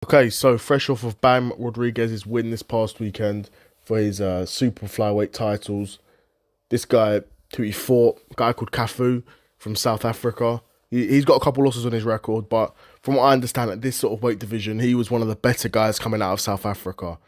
Okay, so fresh off of Bam Rodriguez's win this past weekend for his super flyweight titles, this guy who he fought, a guy called Cafu from South Africa, he's got a couple losses on his record, but from what I understand, at this sort of weight division, he was one of the better guys coming out of South Africa.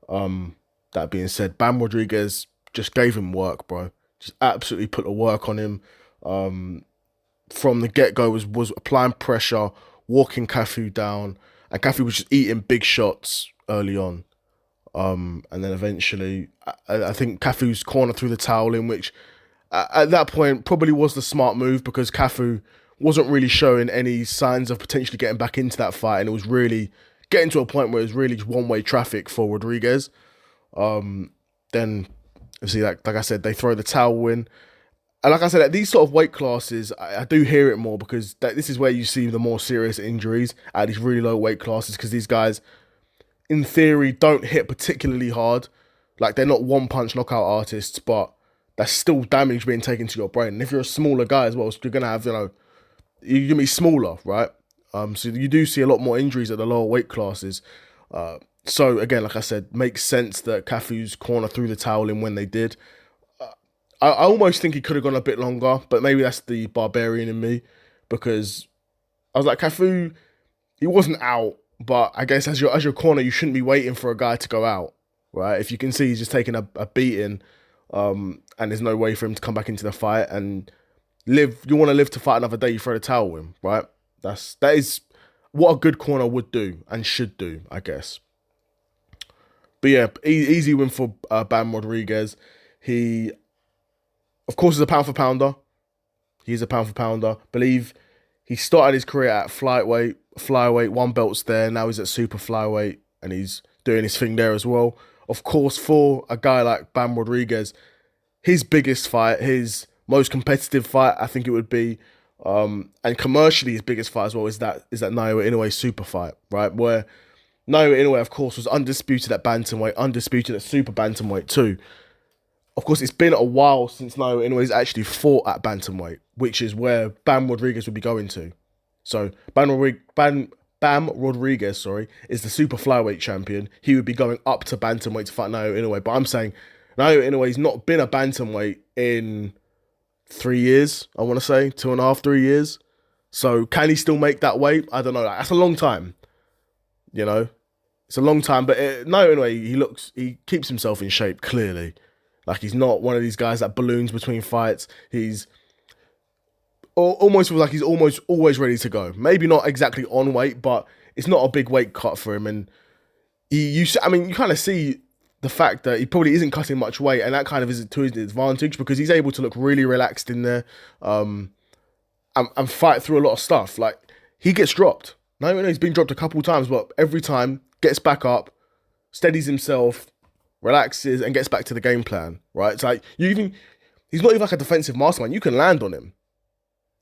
That being said, Bam Rodriguez just gave him work, bro. Just absolutely put the work on him. From the get go was applying pressure, walking Cafu down, and Cafu was just eating big shots early on. And then eventually, I think Cafu's corner threw the towel in, which at that point probably was the smart move because Cafu wasn't really showing any signs of potentially getting back into that fight, and it was really getting to a point where it was really just one way traffic for Rodriguez. Then, obviously, like I said, they throw the towel in. And like I said, at these sort of weight classes, I do hear it more because this is where you see the more serious injuries at these really low weight classes because these guys, in theory, don't hit particularly hard. Like, they're not one punch knockout artists, but there's still damage being taken to your brain. And if you're a smaller guy as well, so you're going to have, you're going to be smaller, right? So you do see a lot more injuries at the lower weight classes. So again, like I said, makes sense that Cafu's corner threw the towel in when they did. I almost think he could have gone a bit longer, but maybe that's the barbarian in me because I was like, Cafu, he wasn't out, but I guess as your corner, you shouldn't be waiting for a guy to go out, right? If you can see he's just taking a beating, and there's no way for him to come back into the fight and live. You want to live to fight another day, you throw the towel in, right? That is what a good corner would do and should do, I guess. But yeah, easy win for Bam Rodriguez. He, of course, is a pound for pounder. He's a pound for pounder. Believe he started his career at flyweight, one belts there. Now he's at super flyweight and he's doing his thing there as well. Of course, for a guy like Bam Rodriguez, his biggest fight, his most competitive fight, I think it would be, and commercially his biggest fight as well is that Naoya Inoue super fight, right? Where Naoya Inoue, of course, was undisputed at bantamweight, undisputed at super bantamweight too. Of course, it's been a while since Naoya Inoue's actually fought at bantamweight, which is where Bam Rodriguez would be going to. So Bam Rodriguez, sorry, is the super flyweight champion. He would be going up to bantamweight to fight Naoya Inoue. But I'm saying Naoya Inoue's not been a bantamweight in 3 years. I want to say 2.5, 3 years. So can he still make that weight? I don't know. That's a long time. You know, it's a long time. But Naoya Inoue, he keeps himself in shape clearly. Like, he's not one of these guys that balloons between fights. He's almost feels like he's almost always ready to go. Maybe not exactly on weight, but it's not a big weight cut for him. And you kind of see the fact that he probably isn't cutting much weight, and that kind of is to his advantage because he's able to look really relaxed in there, and fight through a lot of stuff. Like, he gets dropped. Now, he's been dropped a couple times, but every time gets back up, steadies himself, relaxes, and gets back to the game plan, right? It's like, he's not even like a defensive mastermind. You can land on him.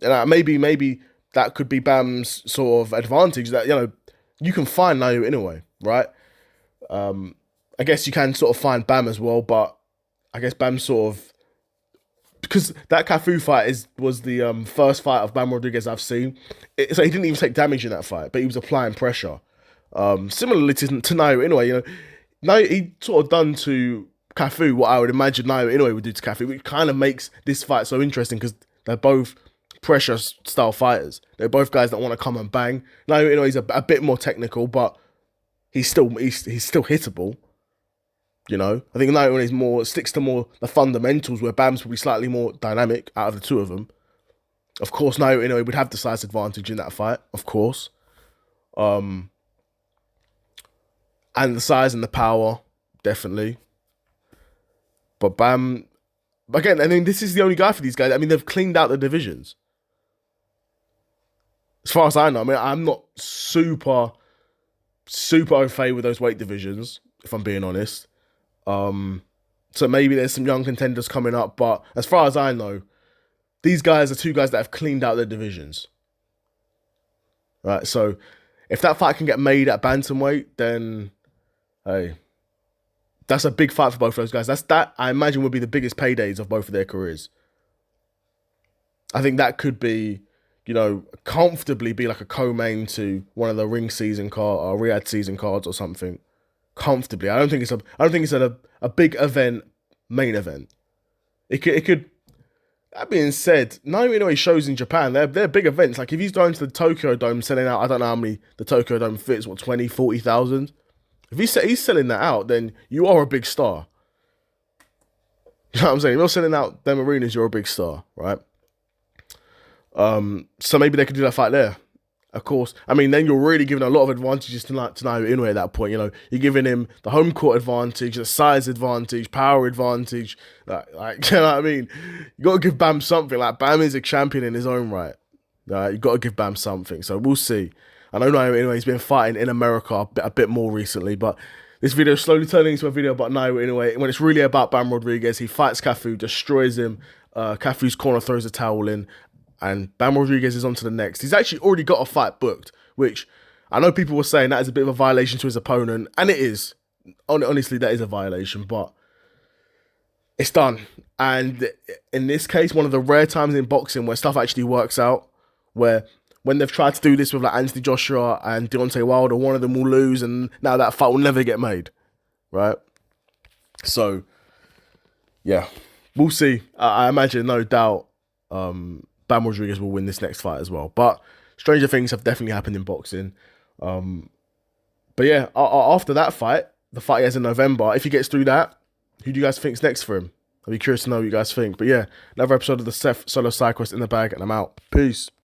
And maybe that could be Bam's sort of advantage that, you can find Naoya Inoue, right? I guess you can sort of find Bam as well, but I guess Bam sort of, because that Cafu fight was the first fight of Bam Rodriguez I've seen. So he didn't even take damage in that fight, but he was applying pressure. Similarly to Naoya Inoue, he sort of done to Cafu what I would imagine Naoya Inoue would do to Cafu, which kind of makes this fight so interesting because they're both pressure style fighters. They're both guys that want to come and bang. Naoya Inoue is a bit more technical, but he's still hittable. I think Naoya Inoue sticks to more the fundamentals, where Bam's probably slightly more dynamic out of the two of them. Of course, Naoya Inoue would have the size advantage in that fight, of course. And the size and the power, definitely. But Bam, again, this is the only guy for these guys. They've cleaned out the divisions. As far as I know, I'm not super au fait with those weight divisions, if I'm being honest. So maybe there's some young contenders coming up, but as far as I know, these guys are two guys that have cleaned out their divisions. Right, so if that fight can get made at bantamweight, then hey, that's a big fight for both of those guys. That I imagine would be the biggest paydays of both of their careers. I think that could be, you know, comfortably be like a co-main to one of the ring season card or Riyadh season cards or something. Comfortably. I don't think it's a big event, main event. It could. That being said, Naomi Inoue shows in Japan, they're big events. Like if he's going to the Tokyo Dome selling out, I don't know how many the Tokyo Dome fits, what, 20, 40,000? If he's selling that out, then you are a big star. You know what I'm saying? If you're selling out them arenas, you're a big star, right? So maybe they could do that fight there. Of course. I mean, then you're really giving a lot of advantages to Naomi Inoue at that point. You know, you're giving him the home court advantage, the size advantage, power advantage. Like you know what I mean? You got to give Bam something. Like, Bam is a champion in his own right. You got to give Bam something. So we'll see. I know Naomi Inoue's been fighting in America a bit more recently, but this video is slowly turning into a video about Naomi Inoue. When it's really about Bam Rodriguez, he fights Cafu, destroys him. Cafu's corner throws a towel in. And Bam Rodriguez is on to the next. He's actually already got a fight booked, which I know people were saying that is a bit of a violation to his opponent. And it is. Honestly, that is a violation, but it's done. And in this case, one of the rare times in boxing where stuff actually works out, where when they've tried to do this with like Anthony Joshua and Deontay Wilder, one of them will lose, and now that fight will never get made, right? So, yeah, we'll see. I imagine, no doubt, Bam Rodriguez will win this next fight as well. But stranger things have definitely happened in boxing. But yeah, after that fight, the fight he has in November, if he gets through that, who do you guys think's next for him? I'd be curious to know what you guys think. But yeah, another episode of the Seth Solo Side Quest in the bag, and I'm out. Peace.